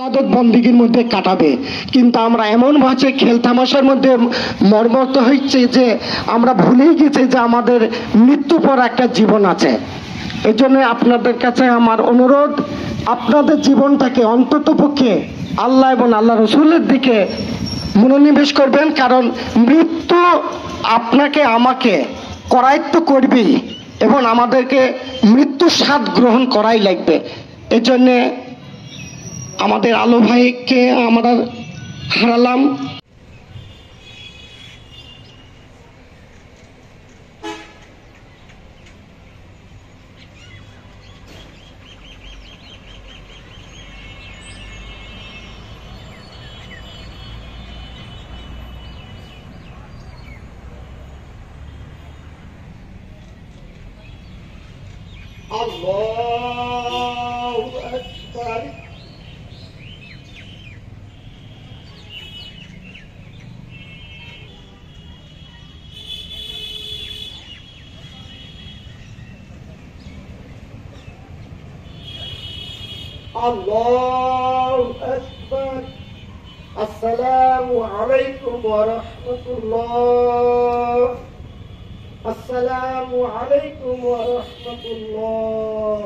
ইবাদত বন্দিগির মধ্যে কাটাবে, কিন্তু আমরা এমন ভাবে খেলতামাশার মধ্যে মর্মত হচ্ছে যে আমরা ভুলেই গেছি যে আমাদের মৃত্যু পর একটা জীবন আছে। এই জন্য আপনাদের কাছে আমার অনুরোধ, আপনাদের জীবনটাকে অন্তত পক্ষে আল্লাহ এবং আল্লাহ রসুলের দিকে মনোনিবেশ করবেন, কারণ মৃত্যু আপনাকে আমাকে করায়ত্ত করবেই এবং আমাদেরকে মৃত্যুর স্বাদ গ্রহণ করাই লাগবে। এই জন্যে আমাদের আলো ভাইকে আমরা হারালাম। আল্লাহু আকবার। আল্লাহু আকবার। আসসালামু আলাইকুম ওয়া রাহমাতুল্লাহ। আসসালামু আলাইকুম ওয়া রাহমাতুল্লাহ।